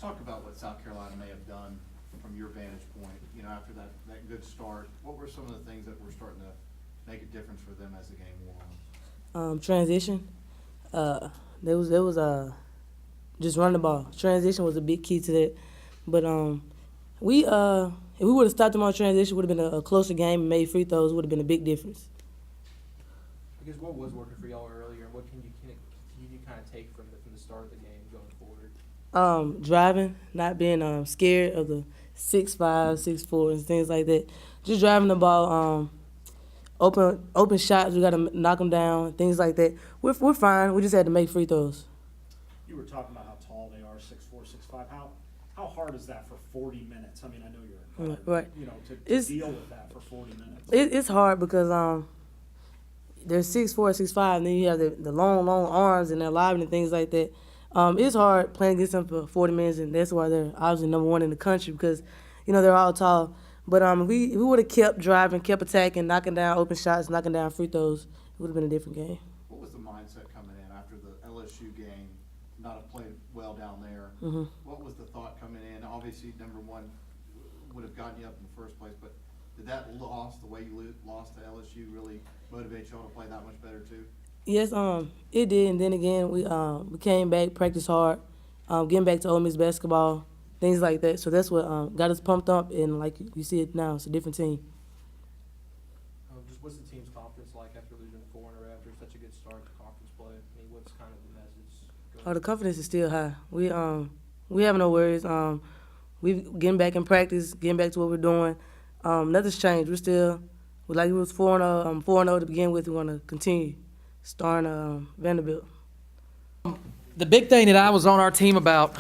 talk about what South Carolina may have done from your vantage point, after that good start. What were some of the things that were starting to make a difference for them as the game wore on? Transition. There was just running the ball. Transition was a big key to that. But we if we would have stopped them on transition, it would have been a closer game and made free throws. Would have been a big difference. I guess what was working for y'all earlier, and what can you kind of take from the start of the game going forward? Driving, not being scared of the 6'5", 6'4", and things like that. Just driving the ball. Open shots, we got to knock them down, things like that. We're fine. We just had to make free throws. You were talking about how tall they are, 6'4", 6'5". How hard is that for 40 minutes? I mean, I know you're a guard, Right. to deal with that for 40 minutes. It's hard because they're 6'4", 6'5", and then you have the long arms and they're live and things like that. It's hard playing against them for 40 minutes, and that's why they're obviously number one in the country because, they're all tall. But if we would have kept driving, kept attacking, knocking down open shots, knocking down free throws, it would have been a different game. What was the mindset coming in after the LSU game, not have played well down there? Mm-hmm. What was the thought coming in? Obviously, number one would have gotten you up in the first place, but did that loss, the way you lost to LSU, really motivate y'all to play that much better too? Yes, it did. And then again, we came back, practiced hard, getting back to Ole Miss basketball, things like that. So that's what got us pumped up, and like you see it now, it's a different team. Just what's the team's confidence like after losing 4 in a row after such a good start to conference play? I mean, what's kind of the message? The confidence is still high. We have no worries. We getting back in practice, getting back to what we're doing. Nothing's changed. We're still, like it was 4-0, 4-0 to begin with. We want to continue starting Vanderbilt. The big thing that I was on our team about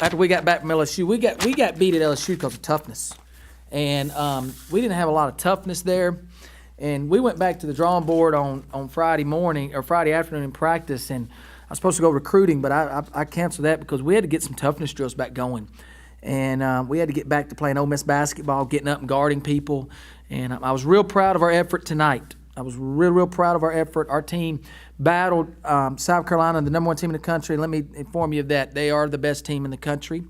after we got back from LSU, we got beat at LSU because of toughness, and we didn't have a lot of toughness there. And we went back to the drawing board on Friday morning or Friday afternoon in practice, and I was supposed to go recruiting, but I canceled that because we had to get some toughness drills back going, and we had to get back to playing Ole Miss basketball, getting up and guarding people. And I was real proud of our effort tonight. I was real proud of our effort. Our team battled South Carolina, the number one team in the country. Let me inform you of that. They are the best team in the country.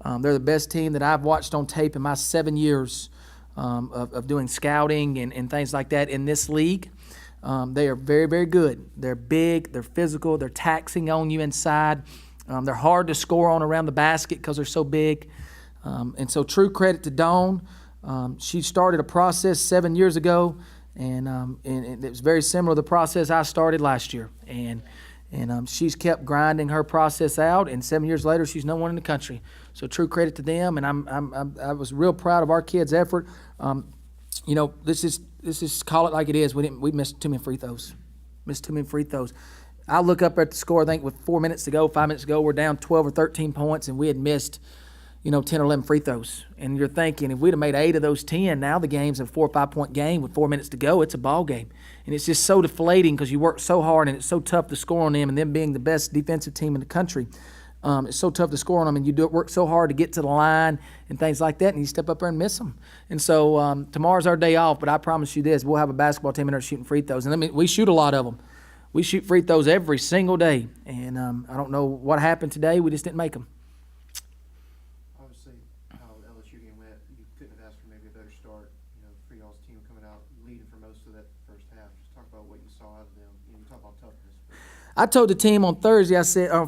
They're the best team that I've watched on tape in my 7 years of doing scouting and things like that in this league. They are very, very good. They're big. They're physical. They're taxing on you inside. They're hard to score on around the basket because they're so big. And so true credit to Dawn. She started a process 7 years ago. And it was very similar to the process I started last year. And she's kept grinding her process out, and 7 years later, she's number one in the country. So true credit to them, and I was real proud of our kids' effort. This is call it like it is. We missed too many free throws. I look up at the score. I think with 4 minutes to go, 5 minutes to go, we're down 12 or 13 points, and we had missed 10 or 11 free throws. And you're thinking, if we'd have made 8 of those 10, now the game's a 4 or 5 point game with 4 minutes to go. It's a ball game. And it's just so deflating because you work so hard and it's so tough to score on them, and them being the best defensive team in the country. It's so tough to score on them, and you work so hard to get to the line and things like that, and you step up there and miss them. And so tomorrow's our day off, but I promise you this, we'll have a basketball team in there shooting free throws. And we shoot a lot of them. We shoot free throws every single day. And I don't know what happened today. We just didn't make them. Obviously, how the LSU game went, you couldn't have asked for maybe a better start. For y'all's team coming out leading for most of that first half. Just talk about what you saw out of them. You talk about toughness. I told the team on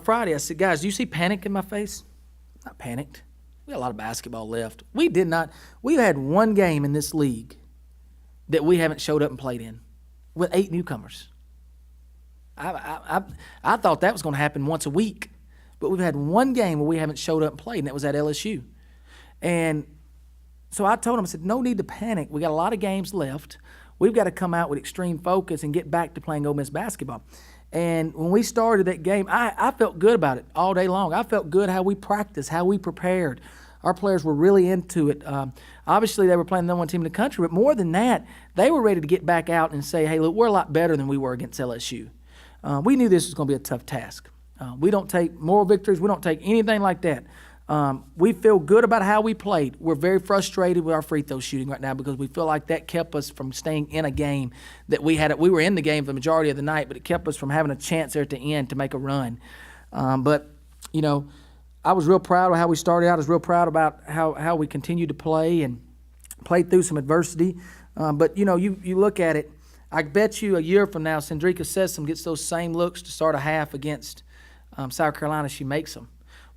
Friday, I said, guys, do you see panic in my face? Not panicked. We had a lot of basketball left. We had one game in this league that we haven't showed up and played in with 8 newcomers. I thought that was going to happen once a week, but we've had one game where we haven't showed up and played, and that was at LSU. And so I told them, I said, no need to panic. We got a lot of games left. We've got to come out with extreme focus and get back to playing Ole Miss basketball. And when we started that game, I felt good about it all day long. I felt good how we practiced, how we prepared. Our players were really into it. Obviously, they were playing the number one team in the country, but more than that, they were ready to get back out and say, hey, look, we're a lot better than we were against LSU. We knew this was going to be a tough task. We don't take moral victories. We don't take anything like that. We feel good about how we played. We're very frustrated with our free throw shooting right now because we feel like that kept us from staying in a game that we had. We were in the game for the majority of the night, but it kept us from having a chance there at the end to make a run. But I was real proud of how we started out. I was real proud about how we continued to play and played through some adversity. But, you look at it, I bet you a year from now, Sandrika Sessom gets those same looks to start a half against South Carolina. She makes them.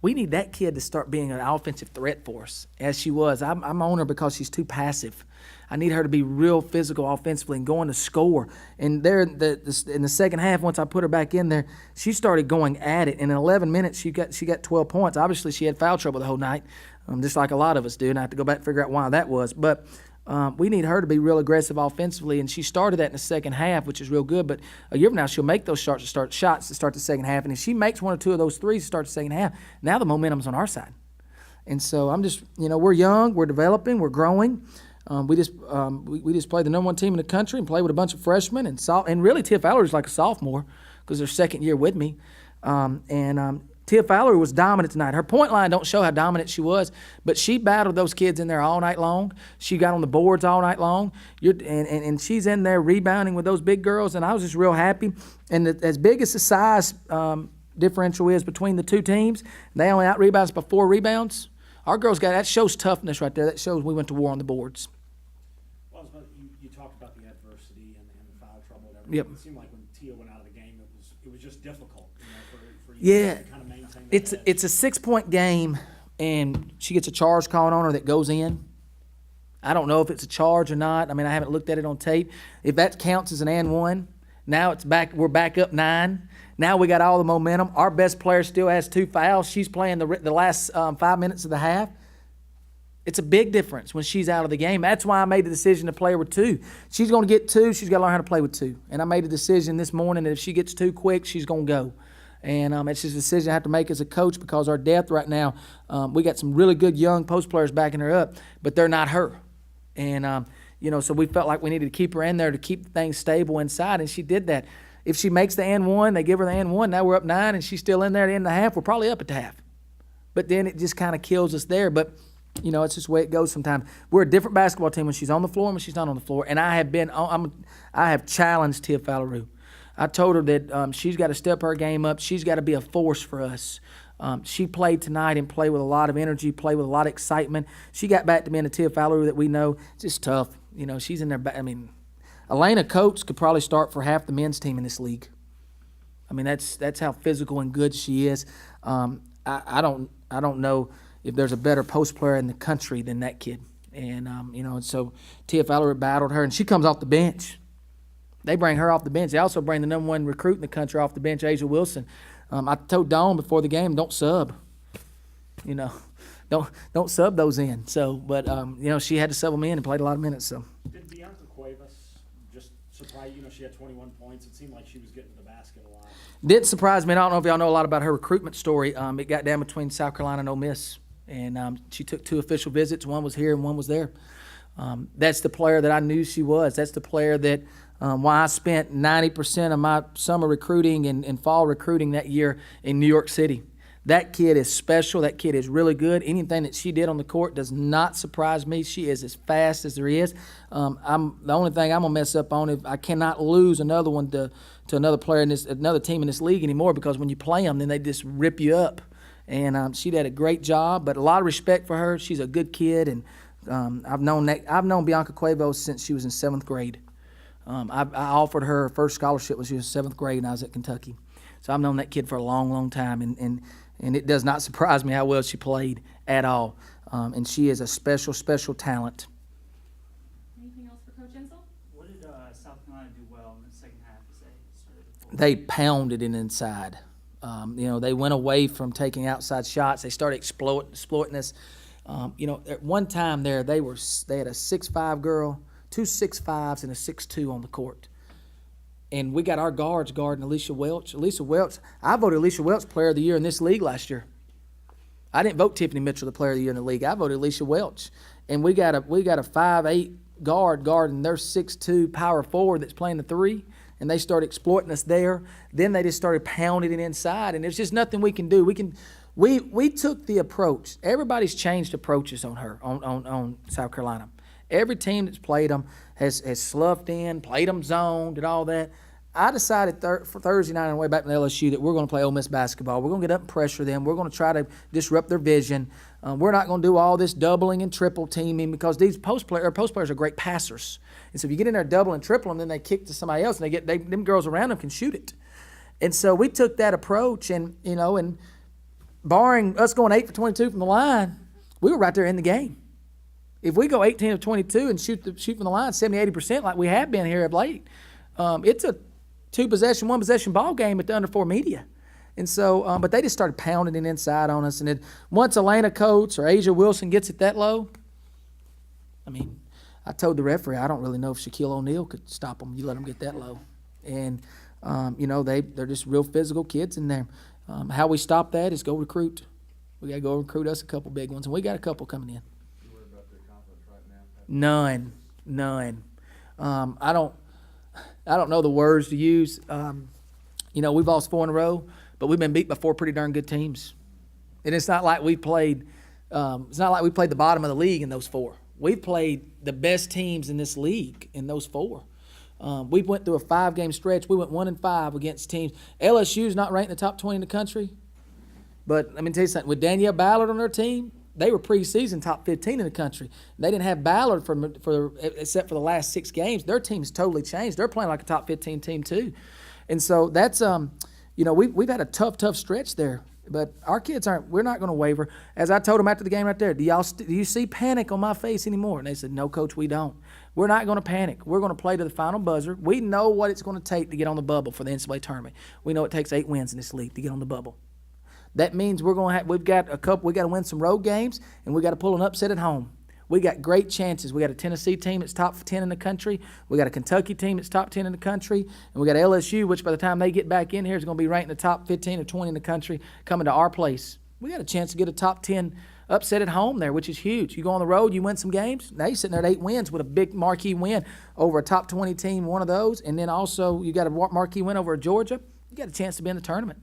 We need that kid to start being an offensive threat for us, as she was. I'm on her because she's too passive. I need her to be real physical offensively and going to score. And there in the second half, once I put her back in there, she started going at it. And in 11 minutes, she got 12 points. Obviously, she had foul trouble the whole night, just like a lot of us do. And I have to go back and figure out why that was. But we need her to be real aggressive offensively, and she started that in the second half, which is real good. But a year from now, she'll make those shots to start the second half. And if she makes one or two of those threes to start the second half, now the momentum's on our side. And so I'm just, we're young, we're developing, we're growing. We just played the number one team in the country and played with a bunch of freshmen. And really, Tia Fowler is like a sophomore because they're second year with me. Tia Fowler was dominant tonight. Her point line don't show how dominant she was, but she battled those kids in there all night long. She got on the boards all night long. And she's in there rebounding with those big girls, and I was just real happy. And as big as the size differential is between the two teams, they only out-rebound us by 4 rebounds. Our girls that shows toughness right there. That shows we went to war on the boards. Well, you talked about the adversity and the foul trouble and everything. Yep. It seemed like when Tia went out of the game, it was just difficult, for you Yeah. to kind of maintain that It's edge. a 6-point game, and she gets a charge called on her that goes in. I don't know if it's a charge or not. I mean, I haven't looked at it on tape. If that counts as an and one, now it's back. We're back up 9. Now we got all the momentum. Our best player still has 2 fouls. She's playing the last 5 minutes of the half. It's a big difference when she's out of the game. That's why I made the decision to play her with 2. She's going to get 2. She's got to learn how to play with 2. And I made a decision this morning that if she gets 2 quick, she's going to go. And it's just a decision I have to make as a coach because our depth right now, we got some really good young post players backing her up, but they're not her. And, so we felt like we needed to keep her in there to keep things stable inside, and she did that. If she makes the and one, they give her the and one. Now we're up 9, and she's still in there at the end of the half. We're probably up at the half. But then it just kind of kills us there. But, it's just the way it goes sometimes. We're a different basketball team when she's on the floor and when she's not on the floor. And I have challenged Tia Fowler. I told her that she's got to step her game up. She's got to be a force for us. She played tonight and played with a lot of energy, played with a lot of excitement. She got back to being a Tia Fowler that we know. It's just tough. She's in there. Elena Coates could probably start for half the men's team in this league. That's how physical and good she is. I don't know if there's a better post player in the country than that kid. And and so Tia Fowler battled her, and she comes off the bench. They bring her off the bench. They also bring the number 1 recruit in the country off the bench, Asia Wilson. I told Dawn before the game, don't sub. Don't sub those in. So, but she had to sub them in and played a lot of minutes. So. Did Bianca Cuevas just surprise you? She had 21 points. It seemed like she was getting to the basket a lot. Did surprise me. I don't know if y'all know a lot about her recruitment story. It got down between South Carolina and Ole Miss, and she took 2 official visits. One was here and one was there. That's the player that I knew she was. That's the player that why I spent 90% of my summer recruiting and fall recruiting that year in New York City. That kid is special. That kid is really good. Anything that she did on the court does not surprise me. She is as fast as there is. The only thing I'm gonna mess up on is I cannot lose another one to another player in another team in this league anymore, because when you play them, then they just rip you up. And she did a great job. But a lot of respect for her. She's a good kid, and I've known Bianca Cuevas since she was in 7th grade. I offered her first scholarship when she was in 7th grade and I was at Kentucky. So I've known that kid for a long, long time, and it does not surprise me how well she played at all. And she is a special, special talent. Anything else for Coach Insel? What did South Carolina do well in the second half as they started to pull? They pounded it inside. They went away from taking outside shots. They started exploiting us. At one time there, they had a 6'5" girl, 2 6'5s and a 6'2" on the court. And we got our guards guarding Alicia Welch. I voted Alicia Welch Player of the Year in this league last year. I didn't vote Tiffany Mitchell the Player of the Year in the league. I voted Alicia Welch. And we got a 5'8" guard guarding their 6'2" power forward that's playing the 3. And they started exploiting us there. Then they just started pounding it inside, and there's just nothing we can do. We took the approach. Everybody's changed approaches on her, on South Carolina. Every team that's played them has sloughed in, played them zone, did all that. I decided for Thursday night on the way back to LSU that we're going to play Ole Miss basketball. We're going to get up and pressure them. We're going to try to disrupt their vision. We're not going to do all this doubling and triple teaming because these post players are great passers. And so if you get in there double and triple them, then they kick to somebody else, and them girls around them can shoot it. And so we took that approach, and barring us going 8 for 22 from the line, we were right there in the game. If we go 18 of 22 and shoot from the line 70-80% like we have been here of late, it's a 2-possession, 1-possession ball game at the under 4 media. And so, but they just started pounding it inside on us. And then once Elena Coates or Asia Wilson gets it that low, I mean, I told the referee, I don't really know if Shaquille O'Neal could stop them. You let them get that low. And, they're just real physical kids in there. How we stop that is go recruit. We got to go recruit us a couple big ones. And we got a couple coming in. You worry about their confidence right now? None. I don't know the words to use. We've lost 4 in a row, but we've been beat by 4 pretty darn good teams. And it's not like we played. It's not like we played the bottom of the league in those 4. We've played the best teams in this league in those 4. We went through a 5-game stretch. We went 1-5 against teams. LSU's not ranked in the top 20 in the country, but let me tell you something. With Danielle Ballard on their team, they were preseason top 15 in the country. They didn't have Ballard except for the last 6 games. Their team's totally changed. They're playing like a top 15 team too. And so that's we've had a tough stretch there. But our kids we're not going to waver. As I told them after the game right there, do you see panic on my face anymore? And they said, no, Coach, we don't. We're not going to panic. We're going to play to the final buzzer. We know what it's going to take to get on the bubble for the NCAA tournament. We know it takes 8 wins in this league to get on the bubble. That means we've got to win some road games, and we got to pull an upset at home. We got great chances. We got a Tennessee team that's top 10 in the country. We got a Kentucky team that's top 10 in the country. And we got LSU, which by the time they get back in here is going to be ranked in the top 15 or 20 in the country, coming to our place. We got a chance to get a top 10 upset at home there, which is huge. You go on the road, you win some games. Now you're sitting there at 8 wins with a big marquee win over a top 20 team, one of those. And then also you got a marquee win over Georgia. You got a chance to be in the tournament.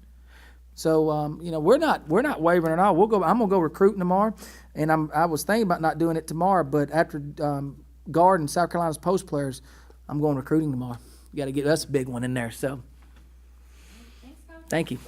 So we're not wavering at all. I'm gonna go recruiting tomorrow, and I was thinking about not doing it tomorrow, but after guarding South Carolina's post players, I'm going recruiting tomorrow. You got to get us a big one in there. So, Thanks, Coach. thank you.